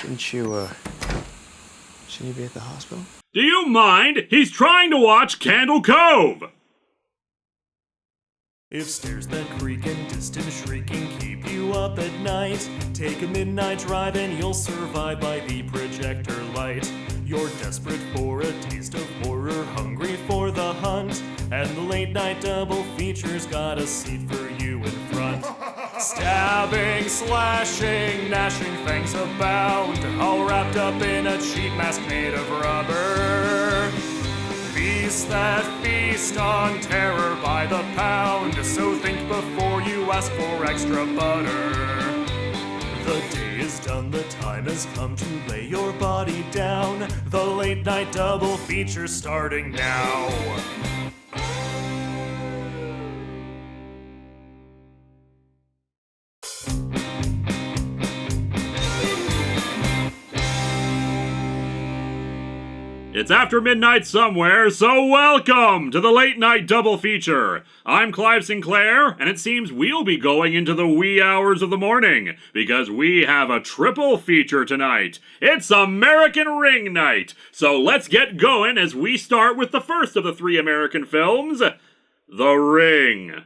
Shouldn't you be at the hospital? Do you mind? He's trying to watch Candle Cove! If stairs that creak and distant shrieking keep you up at night, take a midnight drive and you'll survive by the projector light. You're desperate for a taste of horror, hungry for the hunt, and the late night double feature's got a seat for you in front. Stabbing, slashing, gnashing fangs abound, all wrapped up in a cheap mask made of rubber. Beasts that feast on terror by the pound, so think before you ask for extra butter. The day is done, the time has come to lay your body down. The late night double feature starting now. It's after midnight somewhere, so welcome to the Late Night Double Feature. I'm Clive Sinclair, and it seems we'll be going into the wee hours of the morning, because we have a triple feature tonight. It's American Ring Night, so let's get going as we start with the first of the three American films, The Ring.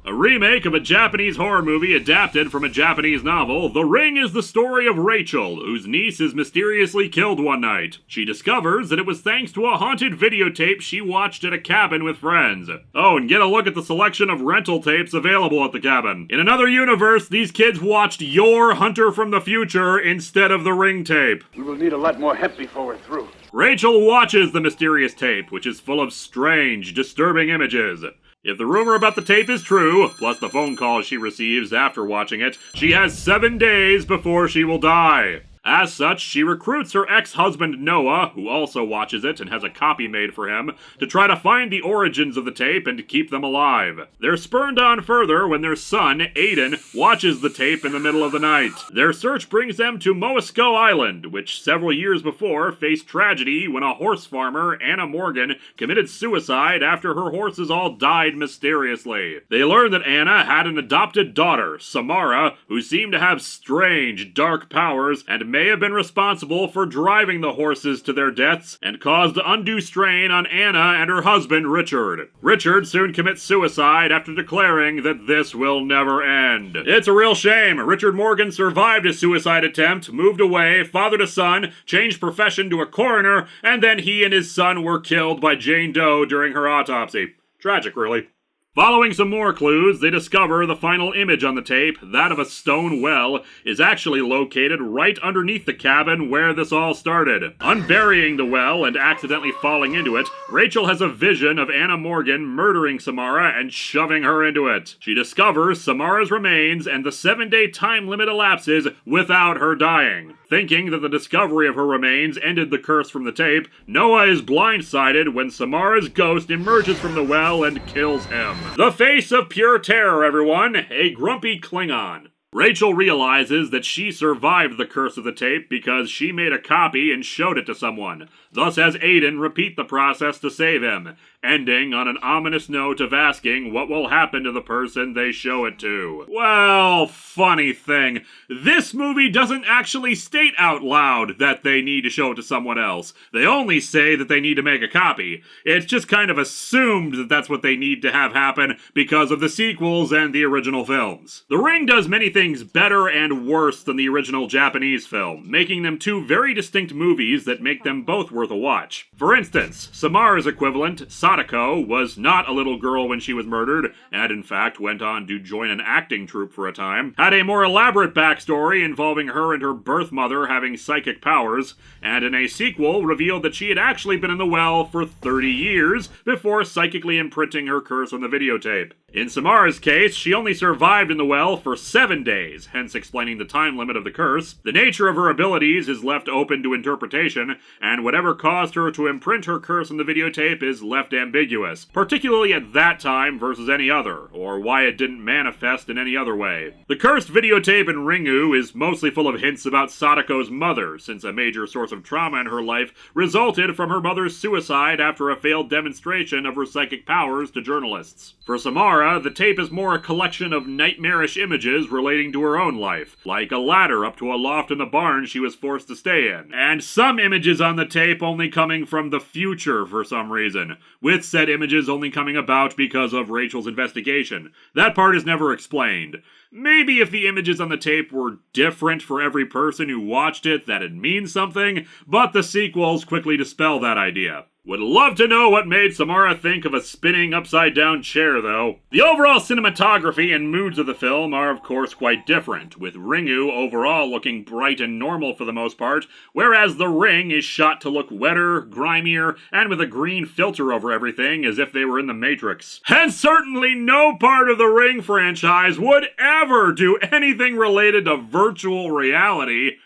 A remake of a Japanese horror movie adapted from a Japanese novel, The Ring is the story of Rachel, whose niece is mysteriously killed one night. She discovers that it was thanks to a haunted videotape she watched at a cabin with friends. Oh, and get a look at the selection of rental tapes available at the cabin. In another universe, these kids watched Your Hunter from the Future instead of the Ring tape. We will need a lot more hemp before we're through. Rachel watches the mysterious tape, which is full of strange, disturbing images. If the rumor about the tape is true, plus the phone calls she receives after watching it, she has 7 days before she will die. As such, she recruits her ex-husband Noah, who also watches it and has a copy made for him, to try to find the origins of the tape and keep them alive. They're spurned on further when their son, Aiden, watches the tape in the middle of the night. Their search brings them to Moisco Island, which several years before faced tragedy when a horse farmer, Anna Morgan, committed suicide after her horses all died mysteriously. They learn that Anna had an adopted daughter, Samara, who seemed to have strange, dark powers and may have been responsible for driving the horses to their deaths and caused undue strain on Anna and her husband, Richard. Richard soon commits suicide after declaring that this will never end. It's a real shame. Richard Morgan survived his suicide attempt, moved away, fathered a son, changed profession to a coroner, and then he and his son were killed by Jane Doe during her autopsy. Tragic, really. Following some more clues, they discover the final image on the tape, that of a stone well, is actually located right underneath the cabin where this all started. Unburying the well and accidentally falling into it, Rachel has a vision of Anna Morgan murdering Samara and shoving her into it. She discovers Samara's remains, and the 7-day time limit elapses without her dying. Thinking that the discovery of her remains ended the curse from the tape, Noah is blindsided when Samara's ghost emerges from the well and kills him. The face of pure terror, everyone, a grumpy Klingon. Rachel realizes that she survived the curse of the tape because she made a copy and showed it to someone, thus has Aiden repeat the process to save him, ending on an ominous note of asking what will happen to the person they show it to. Well, funny thing, this movie doesn't actually state out loud that they need to show it to someone else. They only say that they need to make a copy. It's just kind of assumed that that's what they need to have happen because of the sequels and the original films. The Ring does many things better and worse than the original Japanese film, making them two very distinct movies that make them both worth a watch. For instance, Samara's equivalent, Sadako, was not a little girl when she was murdered, and in fact went on to join an acting troupe for a time, had a more elaborate backstory involving her and her birth mother having psychic powers, and in a sequel revealed that she had actually been in the well for 30 years before psychically imprinting her curse on the videotape. In Samara's case, she only survived in the well for 7 days, hence explaining the time limit of the curse. The nature of her abilities is left open to interpretation, and whatever caused her to imprint her curse on the videotape is left ambiguous, particularly at that time versus any other, or why it didn't manifest in any other way. The cursed videotape in Ringu is mostly full of hints about Sadako's mother, since a major source of trauma in her life resulted from her mother's suicide after a failed demonstration of her psychic powers to journalists. For Samara, Samara, the tape is more a collection of nightmarish images relating to her own life, like a ladder up to a loft in the barn she was forced to stay in, and some images on the tape only coming from the future for some reason, with said images only coming about because of Rachel's investigation. That part is never explained. Maybe if the images on the tape were different for every person who watched it, that'd mean something, but the sequels quickly dispel that idea. Would love to know what made Samara think of a spinning upside-down chair, though. The overall cinematography and moods of the film are, of course, quite different, with Ringu overall looking bright and normal for the most part, whereas The Ring is shot to look wetter, grimier, and with a green filter over everything as if they were in the Matrix. And certainly no part of the Ring franchise would ever do anything related to virtual reality.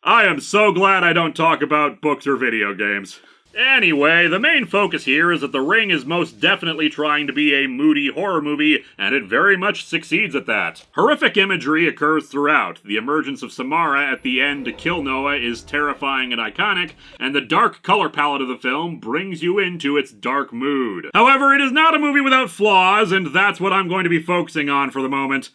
I am so glad I don't talk about books or video games. Anyway, the main focus here is that The Ring is most definitely trying to be a moody horror movie, and it very much succeeds at that. Horrific imagery occurs throughout. The emergence of Samara at the end to kill Noah is terrifying and iconic, and the dark color palette of the film brings you into its dark mood. However, it is not a movie without flaws, and that's what I'm going to be focusing on for the moment.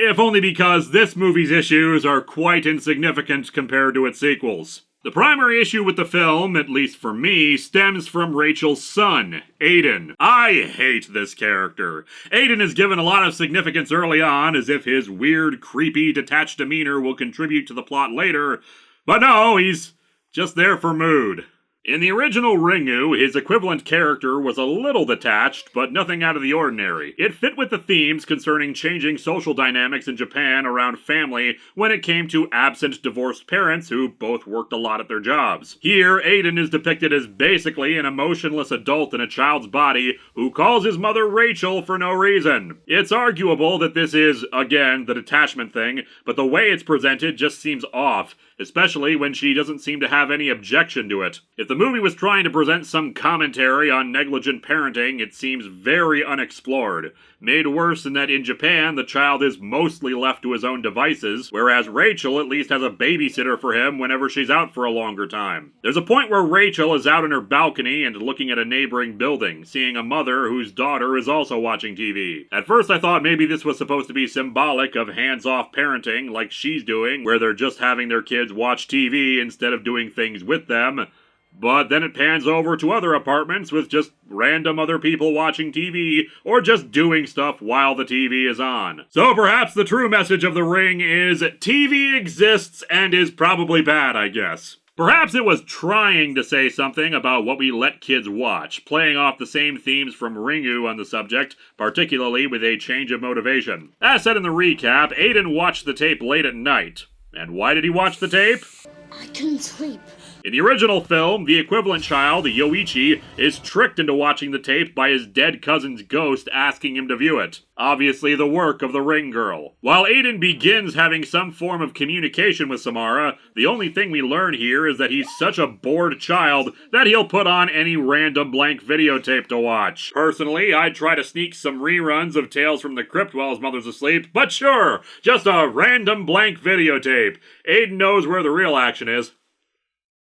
If only because this movie's issues are quite insignificant compared to its sequels. The primary issue with the film, at least for me, stems from Rachel's son, Aiden. I hate this character. Aiden is given a lot of significance early on, as if his weird, creepy, detached demeanor will contribute to the plot later, but no, he's just there for mood. In the original Ringu, his equivalent character was a little detached, but nothing out of the ordinary. It fit with the themes concerning changing social dynamics in Japan around family when it came to absent divorced parents who both worked a lot at their jobs. Here, Aiden is depicted as basically an emotionless adult in a child's body who calls his mother Rachel for no reason. It's arguable that this is, again, the detachment thing, but the way it's presented just seems off, especially when she doesn't seem to have any objection to it. If the movie was trying to present some commentary on negligent parenting, it seems very unexplored. Made worse in that in Japan, the child is mostly left to his own devices, whereas Rachel at least has a babysitter for him whenever she's out for a longer time. There's a point where Rachel is out on her balcony and looking at a neighboring building, seeing a mother whose daughter is also watching TV. At first I thought maybe this was supposed to be symbolic of hands-off parenting like she's doing, where they're just having their kids watch TV instead of doing things with them. But then it pans over to other apartments with just random other people watching TV or just doing stuff while the TV is on. So perhaps the true message of The Ring is TV exists and is probably bad, I guess. Perhaps it was trying to say something about what we let kids watch, playing off the same themes from Ringu on the subject, particularly with a change of motivation. As said in the recap, Aiden watched the tape late at night. And why did he watch the tape? I couldn't sleep. In the original film, the equivalent child, Yoichi, is tricked into watching the tape by his dead cousin's ghost asking him to view it. Obviously the work of the Ring Girl. While Aiden begins having some form of communication with Samara, the only thing we learn here is that he's such a bored child that he'll put on any random blank videotape to watch. Personally, I'd try to sneak some reruns of Tales from the Crypt while his mother's asleep, but sure, just a random blank videotape. Aiden knows where the real action is.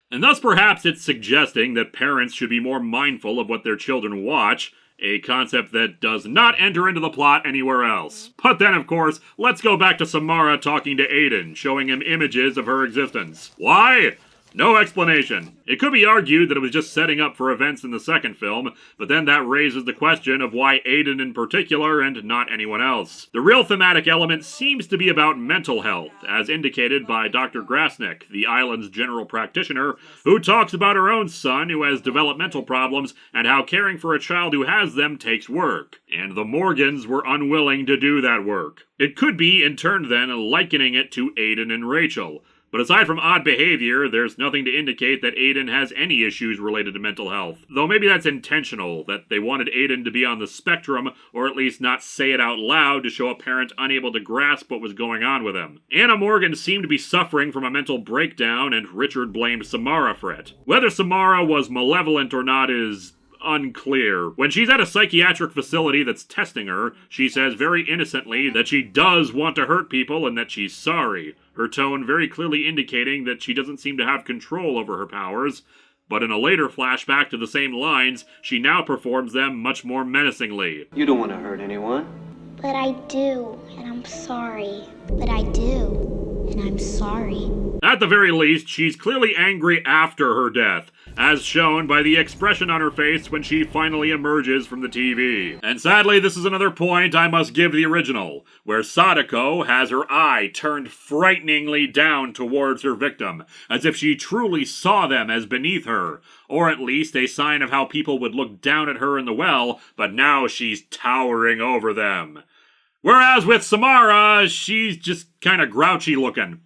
And thus perhaps it's suggesting that parents should be more mindful of what their children watch, a concept that does not enter into the plot anywhere else. But then, of course, let's go back to Samara talking to Aiden, showing him images of her existence. Why? No explanation. It could be argued that it was just setting up for events in the second film, but then that raises the question of why Aiden in particular and not anyone else. The real thematic element seems to be about mental health, as indicated by Dr. Grasnick, the island's general practitioner, who talks about her own son who has developmental problems and how caring for a child who has them takes work. And the Morgans were unwilling to do that work. It could be, in turn then, likening it to Aiden and Rachel. But aside from odd behavior, there's nothing to indicate that Aiden has any issues related to mental health. Though maybe that's intentional, that they wanted Aiden to be on the spectrum, or at least not say it out loud to show a parent unable to grasp what was going on with him. Anna Morgan seemed to be suffering from a mental breakdown, and Richard blamed Samara for it. Whether Samara was malevolent or not is unclear. When she's at a psychiatric facility that's testing her, she says very innocently that she does want to hurt people and that she's sorry. Her tone very clearly indicating that she doesn't seem to have control over her powers. but in a later flashback to the same lines, she now performs them much more menacingly. You don't want to hurt anyone. But I do, and I'm sorry. But I do, and I'm sorry. At the very least, she's clearly angry after her death, as shown by the expression on her face when she finally emerges from the TV. And sadly, this is another point I must give the original, where Sadako has her eye turned frighteningly down towards her victim, as if she truly saw them as beneath her, or at least a sign of how people would look down at her in the well, but now she's towering over them. Whereas with Samara, she's just kinda grouchy looking.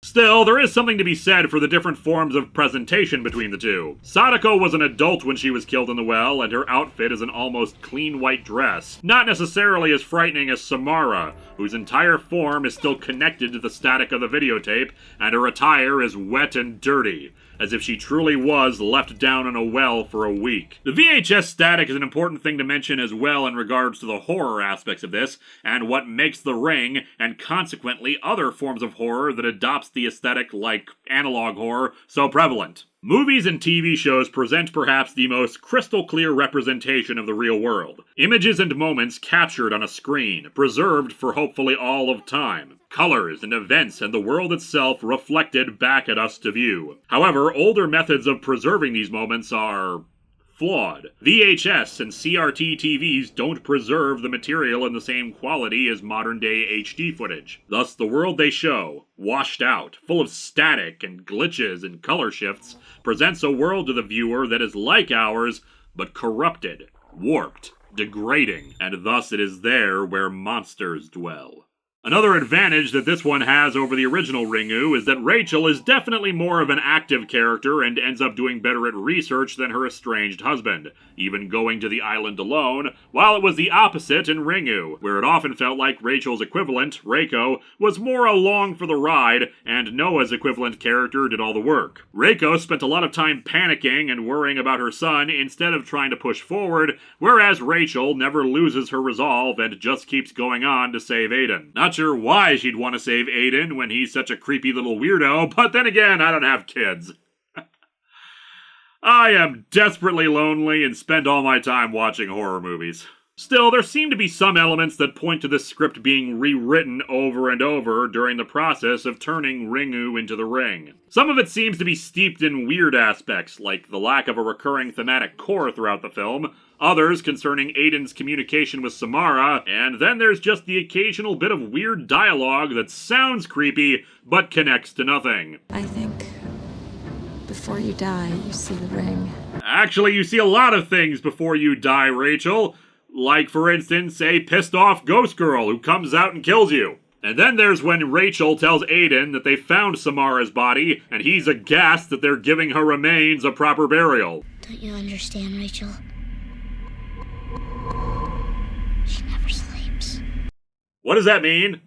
Still, there is something to be said for the different forms of presentation between the two. Sadako was an adult when she was killed in the well, and her outfit is an almost clean white dress. Not necessarily as frightening as Samara, whose entire form is still connected to the static of the videotape, and her attire is wet and dirty, as if she truly was left down in a well for a week. The VHS static is an important thing to mention as well in regards to the horror aspects of this, and what makes The Ring, and consequently other forms of horror that adopts the aesthetic like analog horror, so prevalent. Movies and TV shows present perhaps the most crystal clear representation of the real world. Images and moments captured on a screen, preserved for hopefully all of time. Colors and events and the world itself reflected back at us to view. However, older methods of preserving these moments are flawed. VHS and CRT TVs don't preserve the material in the same quality as modern-day HD footage. Thus, the world they show, washed out, full of static and glitches and color shifts, presents a world to the viewer that is like ours, but corrupted, warped, degrading, and thus it is there where monsters dwell. Another advantage that this one has over the original Ringu is that Rachel is definitely more of an active character and ends up doing better at research than her estranged husband, even going to the island alone, while it was the opposite in Ringu, where it often felt like Rachel's equivalent, Reiko, was more along for the ride, and Noah's equivalent character did all the work. Reiko spent a lot of time panicking and worrying about her son instead of trying to push forward, whereas Rachel never loses her resolve and just keeps going on to save Aiden. Not sure why she'd want to save Aiden when he's such a creepy little weirdo, but then again, I don't have kids. I am desperately lonely and spend all my time watching horror movies. Still, there seem to be some elements that point to this script being rewritten over and over during the process of turning Ringu into The Ring. Some of it seems to be steeped in weird aspects, like the lack of a recurring thematic core throughout the film, others concerning Aiden's communication with Samara, and then there's just the occasional bit of weird dialogue that sounds creepy, but connects to nothing. I think before you die, you see the ring. Actually, you see a lot of things before you die, Rachel. Like, for instance, a pissed-off ghost girl who comes out and kills you. And then there's when Rachel tells Aiden that they found Samara's body, and he's aghast that they're giving her remains a proper burial. Don't you understand, Rachel? She never sleeps. What does that mean?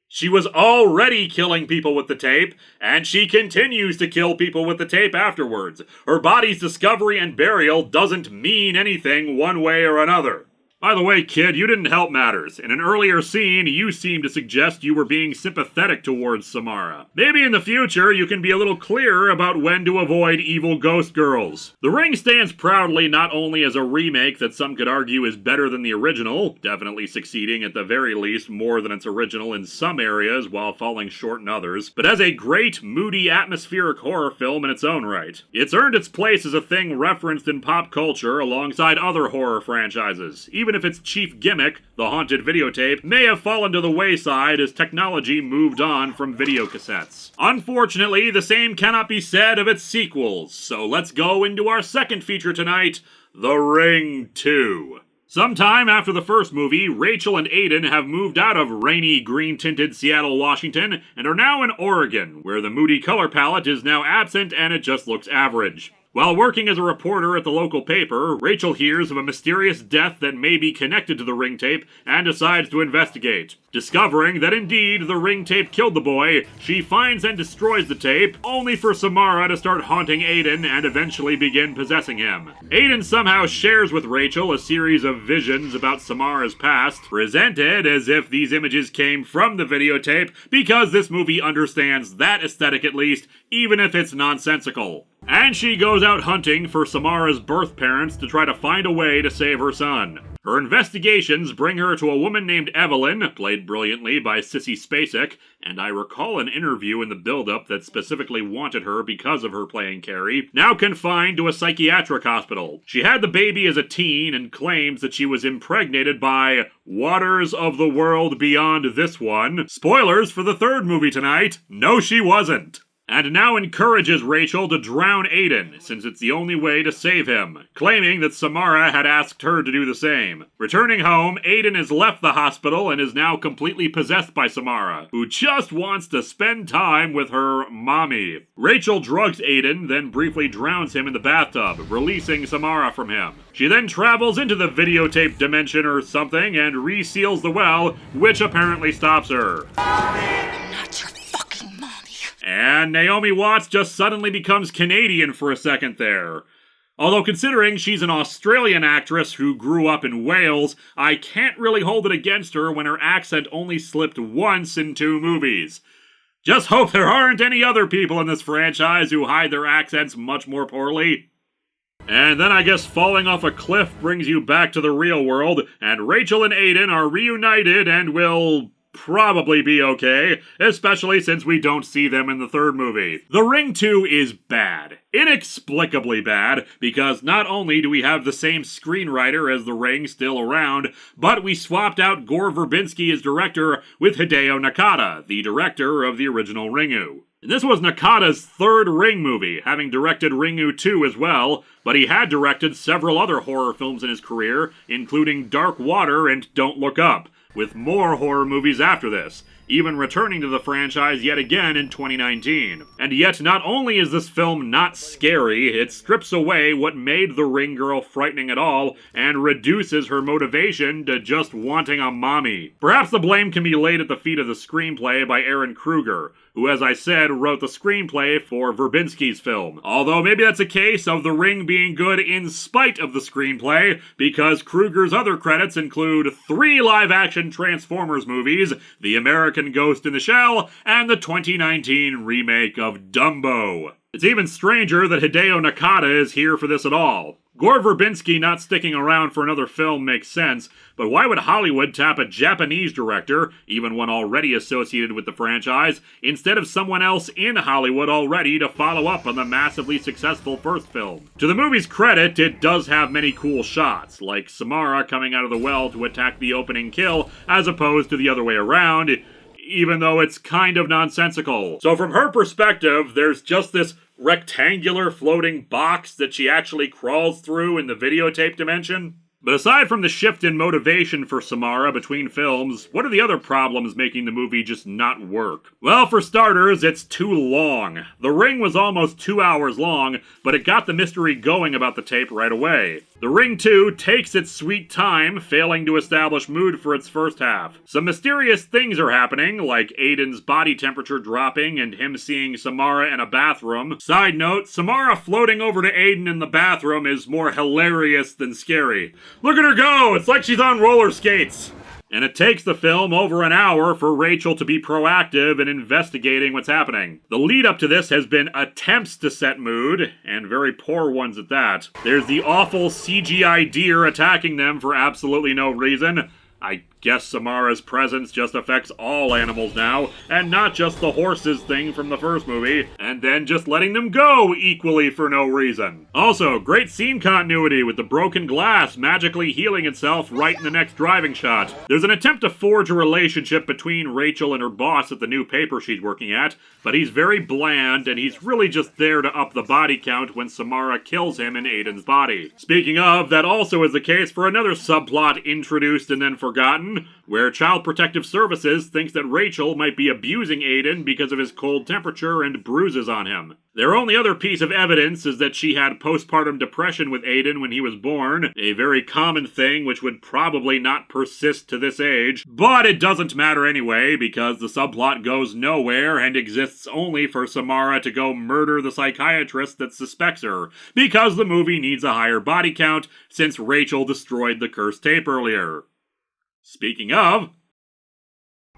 She was already killing people with the tape, and she continues to kill people with the tape afterwards. Her body's discovery and burial doesn't mean anything one way or another. By the way, kid, you didn't help matters. In an earlier scene, you seemed to suggest you were being sympathetic towards Samara. Maybe in the future, you can be a little clearer about when to avoid evil ghost girls. The Ring stands proudly not only as a remake that some could argue is better than the original, definitely succeeding at the very least more than its original in some areas while falling short in others, but as a great, moody, atmospheric horror film in its own right. It's earned its place as a thing referenced in pop culture alongside other horror franchises, even if its chief gimmick, the haunted videotape, may have fallen to the wayside as technology moved on from videocassettes. Unfortunately, the same cannot be said of its sequels, so let's go into our second feature tonight, The Ring 2. Sometime after the first movie, Rachel and Aiden have moved out of rainy, green-tinted Seattle, Washington, and are now in Oregon, where the moody color palette is now absent and it just looks average. While working as a reporter at the local paper, Rachel hears of a mysterious death that may be connected to the ring tape and decides to investigate. Discovering that indeed the ring tape killed the boy, she finds and destroys the tape, only for Samara to start haunting Aiden and eventually begin possessing him. Aiden somehow shares with Rachel a series of visions about Samara's past, presented as if these images came from the videotape, because this movie understands that aesthetic at least, even if it's nonsensical. And she goes out hunting for Samara's birth parents to try to find a way to save her son. Her investigations bring her to a woman named Evelyn, played brilliantly by Sissy Spacek, and I recall an interview in the build-up that specifically wanted her because of her playing Carrie, now confined to a psychiatric hospital. She had the baby as a teen and claims that she was impregnated by waters of the world beyond this one. Spoilers for the third movie tonight. No, she wasn't. And now encourages Rachel to drown Aiden, since it's the only way to save him, claiming that Samara had asked her to do the same. Returning home, Aiden has left the hospital and is now completely possessed by Samara, who just wants to spend time with her mommy. Rachel drugs Aiden, then briefly drowns him in the bathtub, releasing Samara from him. She then travels into the videotape dimension or something and reseals the well, which apparently stops her. And Naomi Watts just suddenly becomes Canadian for a second there. Although considering she's an Australian actress who grew up in Wales, I can't really hold it against her when her accent only slipped once in 2 movies. Just hope there aren't any other people in this franchise who hide their accents much more poorly. And then I guess falling off a cliff brings you back to the real world, and Rachel and Aiden are reunited and will probably be okay, especially since we don't see them in the third movie. The Ring 2 is bad. Inexplicably bad, because not only do we have the same screenwriter as The Ring still around, but we swapped out Gore Verbinski as director with Hideo Nakata, the director of the original Ringu. This was Nakata's third Ring movie, having directed Ringu 2 as well, but he had directed several other horror films in his career, including Dark Water and Don't Look Up, with more horror movies after this, even returning to the franchise yet again in 2019. And yet, not only is this film not scary, it strips away what made the Ring Girl frightening at all, and reduces her motivation to just wanting a mommy. Perhaps the blame can be laid at the feet of the screenplay by Aaron Kruger, who, as I said, wrote the screenplay for Verbinski's film. Although maybe that's a case of The Ring being good in spite of the screenplay, because Kruger's other credits include 3 live-action Transformers movies, The American Ghost in the Shell, and the 2019 remake of Dumbo. It's even stranger that Hideo Nakata is here for this at all. Gore Verbinski not sticking around for another film makes sense, but why would Hollywood tap a Japanese director, even one already associated with the franchise, instead of someone else in Hollywood already to follow up on the massively successful first film? To the movie's credit, it does have many cool shots, like Samara coming out of the well to attack the opening kill, as opposed to the other way around, even though it's kind of nonsensical. So from her perspective, there's just this rectangular floating box that she actually crawls through in the videotape dimension. But aside from the shift in motivation for Samara between films, what are the other problems making the movie just not work? Well, for starters, it's too long. The Ring was almost 2 hours long, but it got the mystery going about the tape right away. The Ring 2 takes its sweet time, failing to establish mood for its first half. Some mysterious things are happening, like Aiden's body temperature dropping and him seeing Samara in a bathroom. Side note, Samara floating over to Aiden in the bathroom is more hilarious than scary. Look at her go! It's like she's on roller skates! And it takes the film over an hour for Rachel to be proactive in investigating what's happening. The lead up to this has been attempts to set mood, and very poor ones at that. There's the awful CGI deer attacking them for absolutely no reason. I guess Samara's presence just affects all animals now, and not just the horses thing from the first movie, and then just letting them go equally for no reason. Also, great scene continuity with the broken glass magically healing itself right in the next driving shot. There's an attempt to forge a relationship between Rachel and her boss at the new paper she's working at, but he's very bland, and he's really just there to up the body count when Samara kills him in Aiden's body. Speaking of, that also is the case for another subplot introduced and then forgotten, where Child Protective Services thinks that Rachel might be abusing Aiden because of his cold temperature and bruises on him. Their only other piece of evidence is that she had postpartum depression with Aiden when he was born, a very common thing which would probably not persist to this age. But it doesn't matter anyway, because the subplot goes nowhere and exists only for Samara to go murder the psychiatrist that suspects her, because the movie needs a higher body count since Rachel destroyed the cursed tape earlier. Speaking of,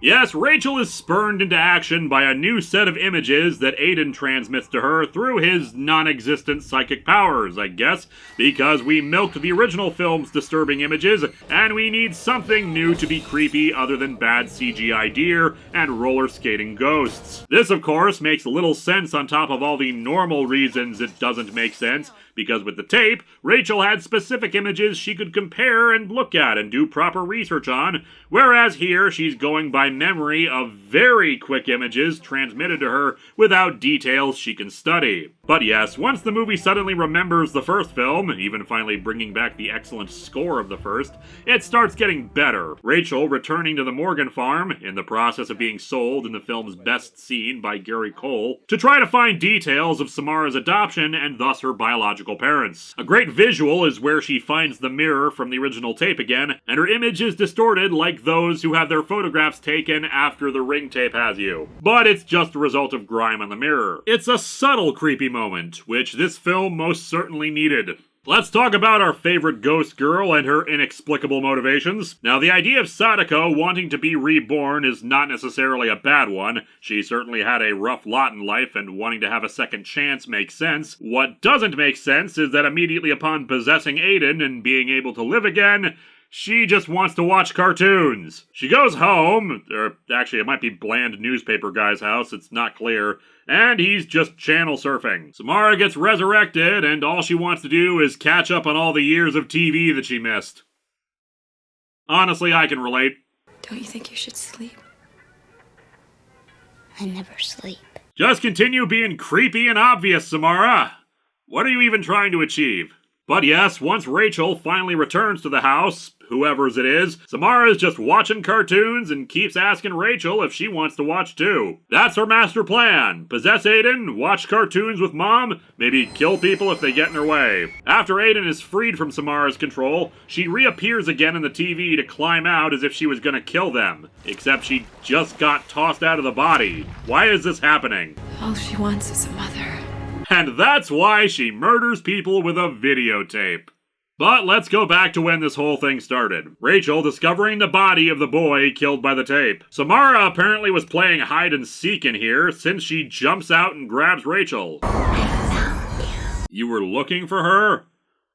Yes, Rachel is spurned into action by a new set of images that Aiden transmits to her through his non-existent psychic powers, I guess, because we milked the original film's disturbing images, and we need something new to be creepy other than bad CGI deer and roller skating ghosts. This, of course, makes little sense on top of all the normal reasons it doesn't make sense, because with the tape, Rachel had specific images she could compare and look at and do proper research on, whereas here she's going by memory of very quick images transmitted to her without details she can study. But yes, once the movie suddenly remembers the first film, even finally bringing back the excellent score of the first, it starts getting better. Rachel returning to the Morgan farm, in the process of being sold in the film's best scene by Gary Cole, to try to find details of Samara's adoption and thus her biological parents. A great visual is where she finds the mirror from the original tape again, and her image is distorted like those who have their photographs taken after the ring tape has you. But it's just a result of grime on the mirror. It's a subtle creepy moment, which this film most certainly needed. Let's talk about our favorite ghost girl and her inexplicable motivations. Now, the idea of Sadako wanting to be reborn is not necessarily a bad one. She certainly had a rough lot in life, and wanting to have a second chance makes sense. What doesn't make sense is that immediately upon possessing Aiden and being able to live again, she just wants to watch cartoons. She goes home, or actually it might be Bland Newspaper Guy's house, it's not clear, and he's just channel surfing. Samara gets resurrected, and all she wants to do is catch up on all the years of TV that she missed. Honestly, I can relate. Don't you think you should sleep? I never sleep. Just continue being creepy and obvious, Samara. What are you even trying to achieve? But yes, once Rachel finally returns to the house, whoever's it is, Samara is just watching cartoons and keeps asking Rachel if she wants to watch too. That's her master plan. Possess Aiden, watch cartoons with Mom, maybe kill people if they get in her way. After Aiden is freed from Samara's control, she reappears again in the TV to climb out as if she was gonna kill them. Except she just got tossed out of the body. Why is this happening? All she wants is a mother. And that's why she murders people with a videotape. But let's go back to when this whole thing started. Rachel discovering the body of the boy killed by the tape. Samara apparently was playing hide and seek in here, since she jumps out and grabs Rachel. You were looking for her?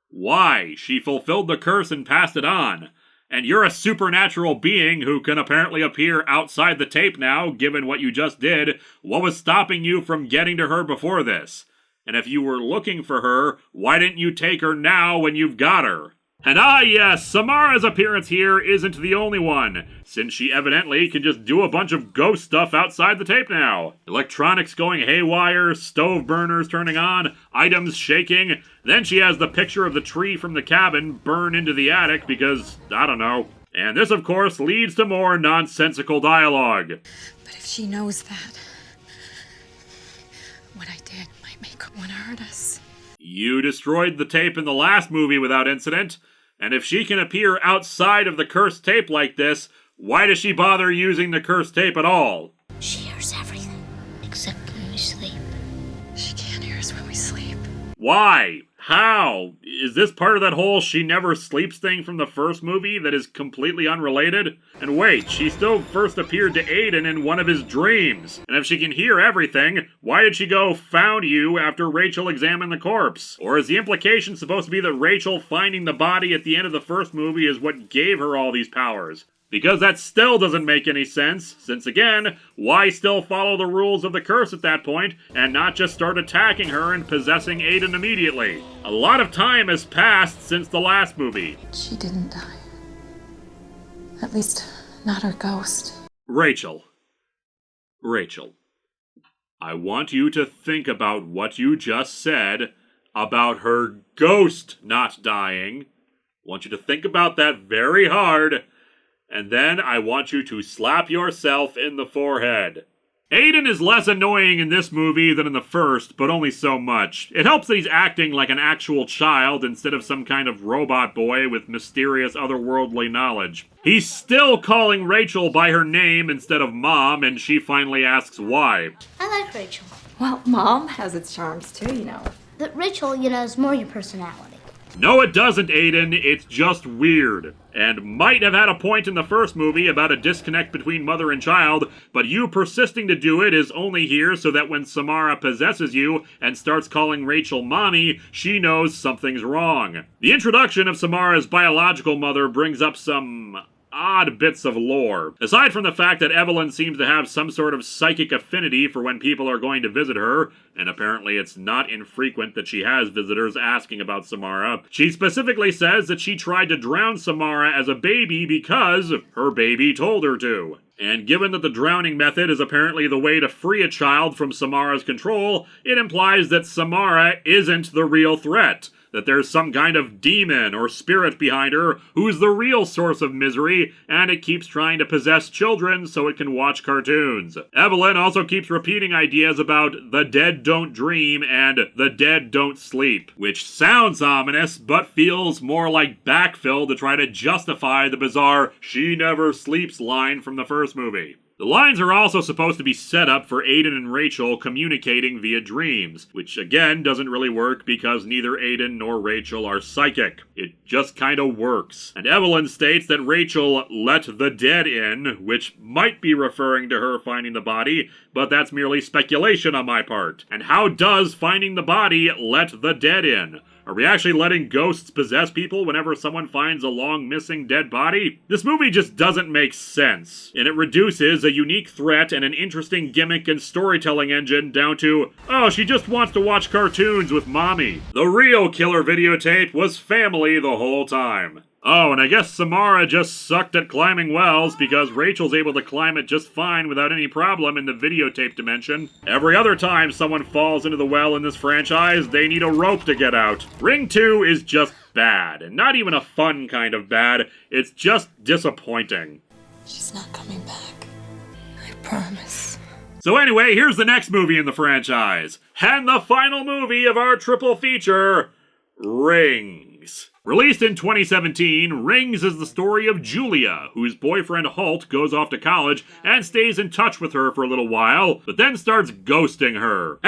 Why? She fulfilled the curse and passed it on. And you're a supernatural being who can apparently appear outside the tape now, given what you just did. What was stopping you from getting to her before this? And if you were looking for her, why didn't you take her now when you've got her? And yes, Samara's appearance here isn't the only one, since she evidently can just do a bunch of ghost stuff outside the tape now. Electronics going haywire, stove burners turning on, items shaking. Then she has the picture of the tree from the cabin burn into the attic because, I don't know. And this, of course, leads to more nonsensical dialogue. But if she knows that, what I did might make her want to hurt us. You destroyed the tape in the last movie without incident, and if she can appear outside of the cursed tape like this, why does she bother using the cursed tape at all? She hears everything, except when we sleep. She can't hear us when we sleep. Why? How? Is this part of that whole she never sleeps thing from the first movie that is completely unrelated? And wait, she still first appeared to Aiden in one of his dreams. And if she can hear everything, why did she go found you after Rachel examined the corpse? Or is the implication supposed to be that Rachel finding the body at the end of the first movie is what gave her all these powers? Because that still doesn't make any sense, since again, why still follow the rules of the curse at that point, and not just start attacking her and possessing Aiden immediately? A lot of time has passed since the last movie. She didn't die. At least, not her ghost. Rachel, I want you to think about what you just said about her ghost not dying. I want you to think about that very hard. And then I want you to slap yourself in the forehead. Aiden is less annoying in this movie than in the first, but only so much. It helps that he's acting like an actual child instead of some kind of robot boy with mysterious otherworldly knowledge. He's still calling Rachel by her name instead of Mom, and she finally asks why. I like Rachel. Well, Mom has its charms too, you know. But Rachel, is more your personality. No, it doesn't, Aiden. It's just weird. And might have had a point in the first movie about a disconnect between mother and child, but you persisting to do it is only here so that when Samara possesses you and starts calling Rachel mommy, she knows something's wrong. The introduction of Samara's biological mother brings up some odd bits of lore. Aside from the fact that Evelyn seems to have some sort of psychic affinity for when people are going to visit her, and apparently it's not infrequent that she has visitors asking about Samara, she specifically says that she tried to drown Samara as a baby because her baby told her to. And given that the drowning method is apparently the way to free a child from Samara's control, it implies that Samara isn't the real threat, that there's some kind of demon or spirit behind her who's the real source of misery, and it keeps trying to possess children so it can watch cartoons. Evelyn also keeps repeating ideas about the dead don't dream and the dead don't sleep, which sounds ominous, but feels more like backfill to try to justify the bizarre "she never sleeps" line from the first movie. The lines are also supposed to be set up for Aiden and Rachel communicating via dreams, which again doesn't really work because neither Aiden nor Rachel are psychic. It just kinda works. And Evelyn states that Rachel let the dead in, which might be referring to her finding the body, but that's merely speculation on my part. And how does finding the body let the dead in? Are we actually letting ghosts possess people whenever someone finds a long missing dead body? This movie just doesn't make sense, and it reduces a unique threat and an interesting gimmick and storytelling engine down to, oh, she just wants to watch cartoons with mommy. The real killer videotape was family the whole time. Oh, and I guess Samara just sucked at climbing wells because Rachel's able to climb it just fine without any problem in the videotape dimension. Every other time someone falls into the well in this franchise, they need a rope to get out. Ring 2 is just bad, and not even a fun kind of bad, it's just disappointing. She's not coming back. I promise. So anyway, here's the next movie in the franchise, and the final movie of our triple feature, Rings. Released in 2017, Rings is the story of Julia, whose boyfriend Holt goes off to college and stays in touch with her for a little while, but then starts ghosting her.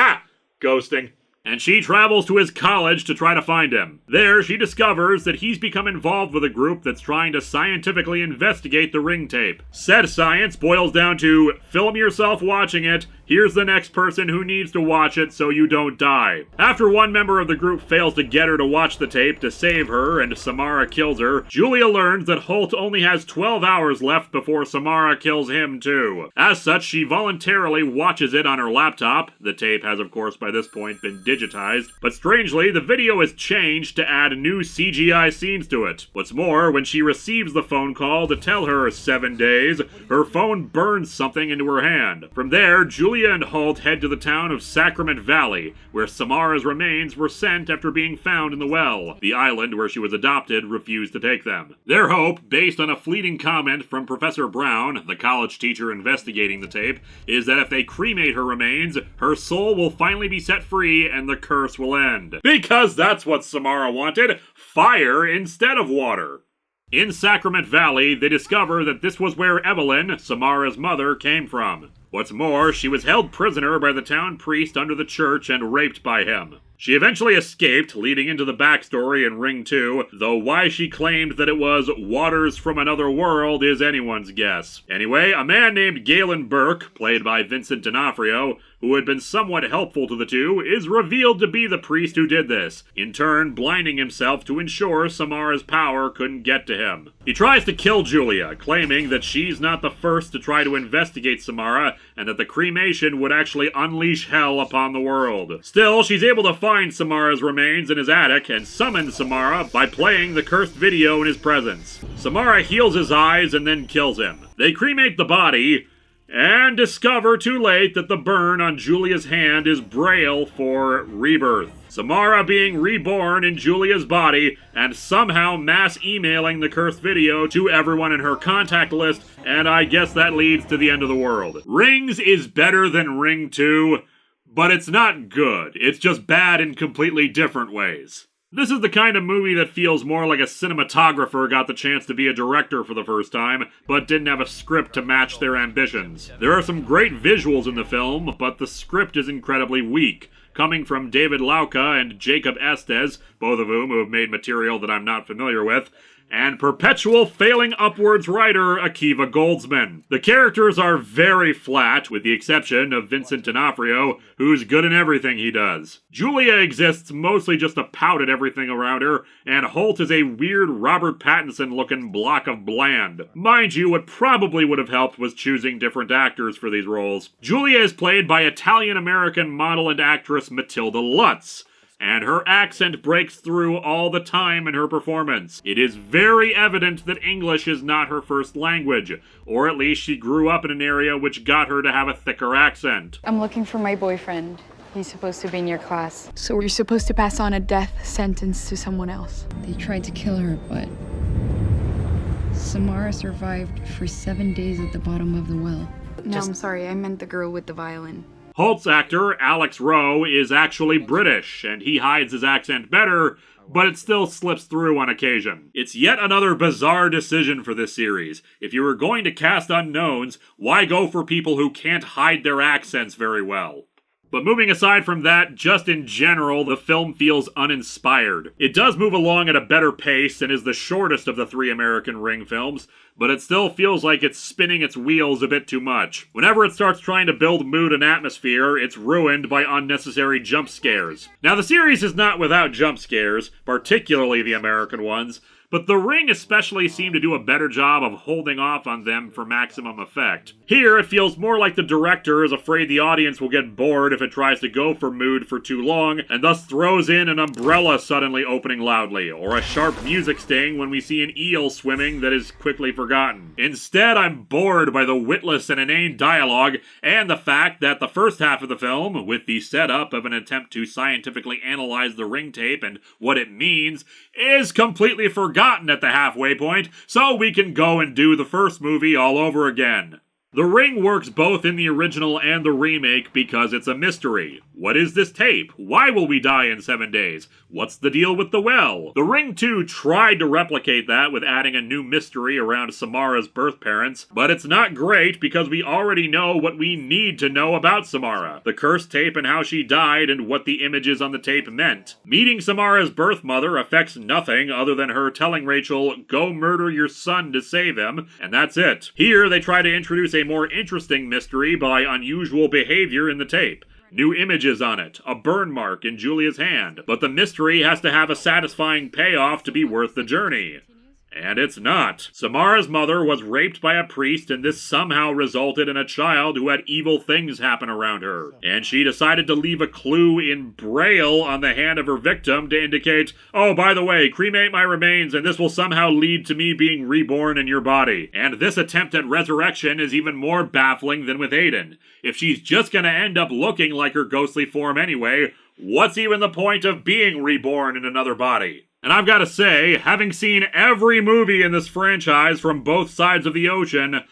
Ghosting. And she travels to his college to try to find him. There, she discovers that he's become involved with a group that's trying to scientifically investigate the ring tape. Said science boils down to, film yourself watching it, here's the next person who needs to watch it so you don't die. After one member of the group fails to get her to watch the tape to save her and Samara kills her, Julia learns that Holt only has 12 hours left before Samara kills him too. As such, she voluntarily watches it on her laptop. The tape has of course by this point been digitized, but strangely the video is changed to add new CGI scenes to it. What's more, when she receives the phone call to tell her 7 days, her phone burns something into her hand. From there, Julia and Holt head to the town of Sacrament Valley, where Samara's remains were sent after being found in the well. The island where she was adopted refused to take them. Their hope, based on a fleeting comment from Professor Brown, the college teacher investigating the tape, is that if they cremate her remains, her soul will finally be set free and the curse will end. Because that's what Samara wanted, fire instead of water. In Sacrament Valley, they discover that this was where Evelyn, Samara's mother, came from. What's more, she was held prisoner by the town priest under the church and raped by him. She eventually escaped, leading into the backstory in Ring 2, though why she claimed that it was waters from another world is anyone's guess. Anyway, a man named Galen Burke, played by Vincent D'Onofrio, who had been somewhat helpful to the two, is revealed to be the priest who did this, in turn blinding himself to ensure Samara's power couldn't get to him. He tries to kill Julia, claiming that she's not the first to try to investigate Samara, and that the cremation would actually unleash hell upon the world. Still, she's able to find Samara's remains in his attic and summon Samara by playing the cursed video in his presence. Samara heals his eyes and then kills him. They cremate the body, and discover too late that the burn on Julia's hand is Braille for rebirth. Samara being reborn in Julia's body and somehow mass emailing the cursed video to everyone in her contact list, and I guess that leads to the end of the world. Rings is better than Ring 2, but it's not good. It's just bad in completely different ways. This is the kind of movie that feels more like a cinematographer got the chance to be a director for the first time, but didn't have a script to match their ambitions. There are some great visuals in the film, but the script is incredibly weak, coming from David Lauca and Jacob Estes, both of whom have made material that I'm not familiar with, and perpetual failing upwards writer Akiva Goldsman. The characters are very flat, with the exception of Vincent D'Onofrio, who's good in everything he does. Julia exists mostly just to pout at everything around her, and Holt is a weird Robert Pattinson-looking block of bland. Mind you, what probably would have helped was choosing different actors for these roles. Julia is played by Italian-American model and actress Matilda Lutz, and her accent breaks through all the time in her performance. It is very evident that English is not her first language, or at least she grew up in an area which got her to have a thicker accent. I'm looking for my boyfriend. He's supposed to be in your class. So you're supposed to pass on a death sentence to someone else? They tried to kill her, but Samara survived for 7 days at the bottom of the well. No, I'm sorry. I meant the girl with the violin. Holt's actor, Alex Rowe, is actually British, and he hides his accent better, but it still slips through on occasion. It's yet another bizarre decision for this series. If you were going to cast unknowns, why go for people who can't hide their accents very well? But moving aside from that, just in general, the film feels uninspired. It does move along at a better pace and is the shortest of the 3 American Ring films, but it still feels like it's spinning its wheels a bit too much. Whenever it starts trying to build mood and atmosphere, it's ruined by unnecessary jump scares. Now, the series is not without jump scares, particularly the American ones, but The Ring especially seemed to do a better job of holding off on them for maximum effect. Here, it feels more like the director is afraid the audience will get bored if it tries to go for mood for too long, and thus throws in an umbrella suddenly opening loudly, or a sharp music sting when we see an eel swimming that is quickly forgotten. Instead, I'm bored by the witless and inane dialogue, and the fact that the first half of the film, with the setup of an attempt to scientifically analyze the Ring tape and what it means, is completely forgotten at the halfway point, so we can go and do the first movie all over again. The Ring works both in the original and the remake because it's a mystery. What is this tape? Why will we die in 7 days? What's the deal with the well? The Ring 2 tried to replicate that with adding a new mystery around Samara's birth parents, but it's not great because we already know what we need to know about Samara. The cursed tape and how she died and what the images on the tape meant. Meeting Samara's birth mother affects nothing other than her telling Rachel, "Go murder your son to save him," and that's it. Here, they try to introduce a more interesting mystery by unusual behavior in the tape. New images on it, a burn mark in Julia's hand, but the mystery has to have a satisfying payoff to be worth the journey. And it's not. Samara's mother was raped by a priest, and this somehow resulted in a child who had evil things happen around her. And she decided to leave a clue in Braille on the hand of her victim to indicate, "Oh, by the way, cremate my remains and this will somehow lead to me being reborn in your body." And this attempt at resurrection is even more baffling than with Aiden. If she's just gonna end up looking like her ghostly form anyway, what's even the point of being reborn in another body? And I've got to say, having seen every movie in this franchise from both sides of the ocean,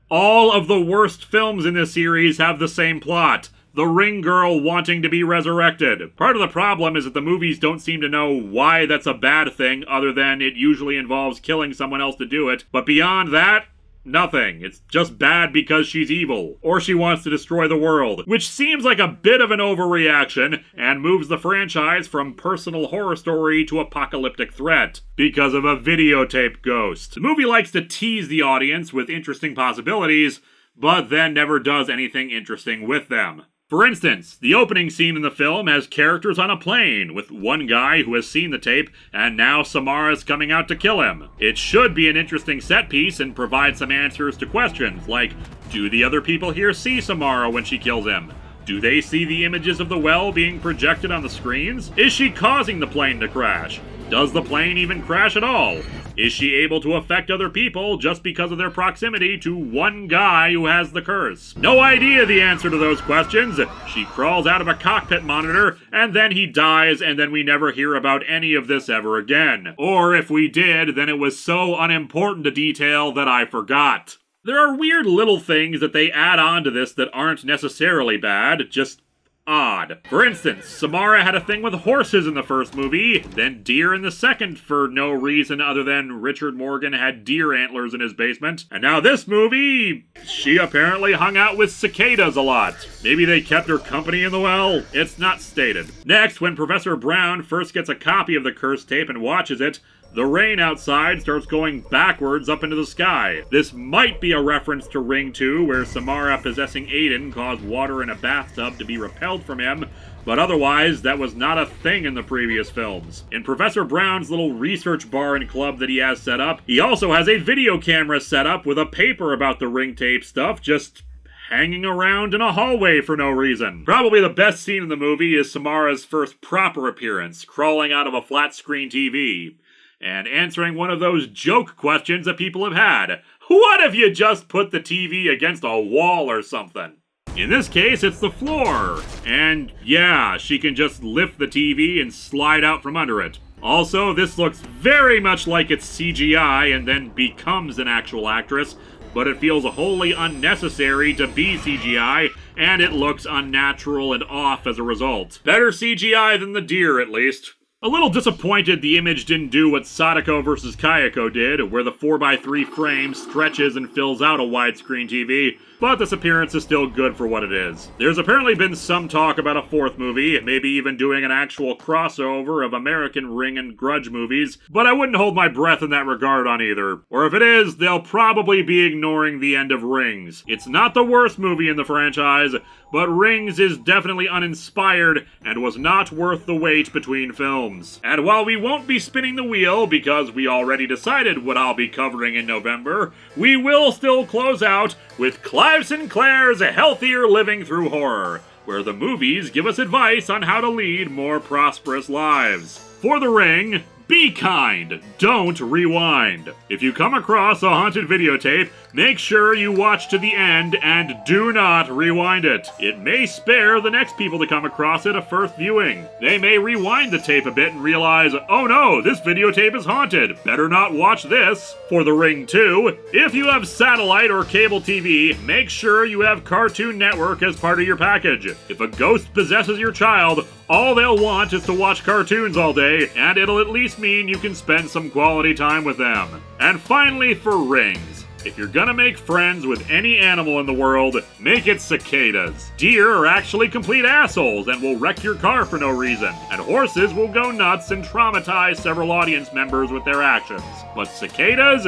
all of the worst films in this series have the same plot. The ring girl wanting to be resurrected. Part of the problem is that the movies don't seem to know why that's a bad thing, other than it usually involves killing someone else to do it. But beyond that, nothing. It's just bad because she's evil, or she wants to destroy the world, which seems like a bit of an overreaction and moves the franchise from personal horror story to apocalyptic threat because of a videotape ghost. The movie likes to tease the audience with interesting possibilities, but then never does anything interesting with them. For instance, the opening scene in the film has characters on a plane, with one guy who has seen the tape, and now Samara's coming out to kill him. It should be an interesting set piece and provide some answers to questions, like, do the other people here see Samara when she kills him? Do they see the images of the well being projected on the screens? Is she causing the plane to crash? Does the plane even crash at all? Is she able to affect other people just because of their proximity to one guy who has the curse? No idea the answer to those questions. She crawls out of a cockpit monitor, and then he dies, and then we never hear about any of this ever again. Or if we did, then it was so unimportant a detail that I forgot. There are weird little things that they add on to this that aren't necessarily bad, just odd. For instance, Samara had a thing with horses in the first movie, then deer in the second for no reason other than Richard Morgan had deer antlers in his basement, and now this movie, she apparently hung out with cicadas a lot. Maybe they kept her company in the well? It's not stated. Next, when Professor Brown first gets a copy of the curse tape and watches it, the rain outside starts going backwards up into the sky. This might be a reference to Ring 2, where Samara possessing Aiden caused water in a bathtub to be repelled from him, but otherwise, that was not a thing in the previous films. In Professor Brown's little research bar and club that he has set up, he also has a video camera set up with a paper about the ring tape stuff just hanging around in a hallway for no reason. Probably the best scene in the movie is Samara's first proper appearance, crawling out of a flat-screen TV, and answering one of those joke questions that people have had. What if you just put the TV against a wall or something? In this case, it's the floor. And yeah, she can just lift the TV and slide out from under it. Also, this looks very much like it's CGI and then becomes an actual actress, but it feels wholly unnecessary to be CGI, and it looks unnatural and off as a result. Better CGI than the deer, at least. A little disappointed the image didn't do what Sadako vs. Kayako did, where the 4x3 frame stretches and fills out a widescreen TV, but this appearance is still good for what it is. There's apparently been some talk about a fourth movie, maybe even doing an actual crossover of American Ring and Grudge movies, but I wouldn't hold my breath in that regard on either. Or if it is, they'll probably be ignoring the end of Rings. It's not the worst movie in the franchise, but Rings is definitely uninspired and was not worth the wait between films. And while we won't be spinning the wheel because we already decided what I'll be covering in November, we will still close out with Clive Sinclair's Healthier Living Through Horror, where the movies give us advice on how to lead more prosperous lives. For The Ring, be kind, don't rewind. If you come across a haunted videotape, make sure you watch to the end and do not rewind it. It may spare the next people to come across it a first viewing. They may rewind the tape a bit and realize, oh no, this videotape is haunted. Better not watch this. For The Ring 2, if you have satellite or cable TV, make sure you have Cartoon Network as part of your package. If a ghost possesses your child, all they'll want is to watch cartoons all day, and it'll at least mean you can spend some quality time with them. And finally, for rings. If you're gonna make friends with any animal in the world, make it cicadas. Deer are actually complete assholes and will wreck your car for no reason. And horses will go nuts and traumatize several audience members with their actions. But cicadas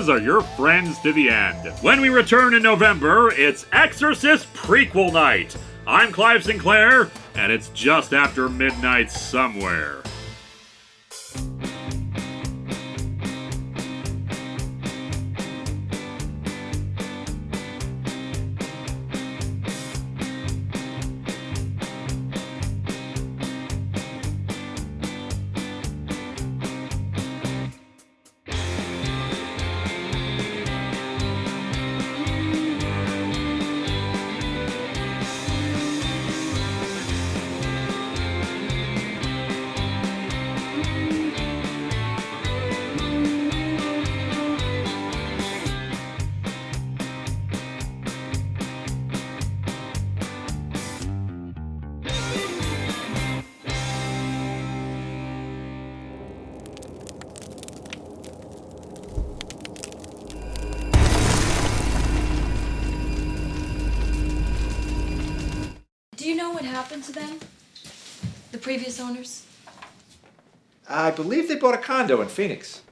are your friends to the end. When we return in November, it's Exorcist Prequel Night. I'm Clive Sinclair, and it's just after midnight somewhere. Do you know what happened to them? The previous owners? I believe they bought a condo in Phoenix.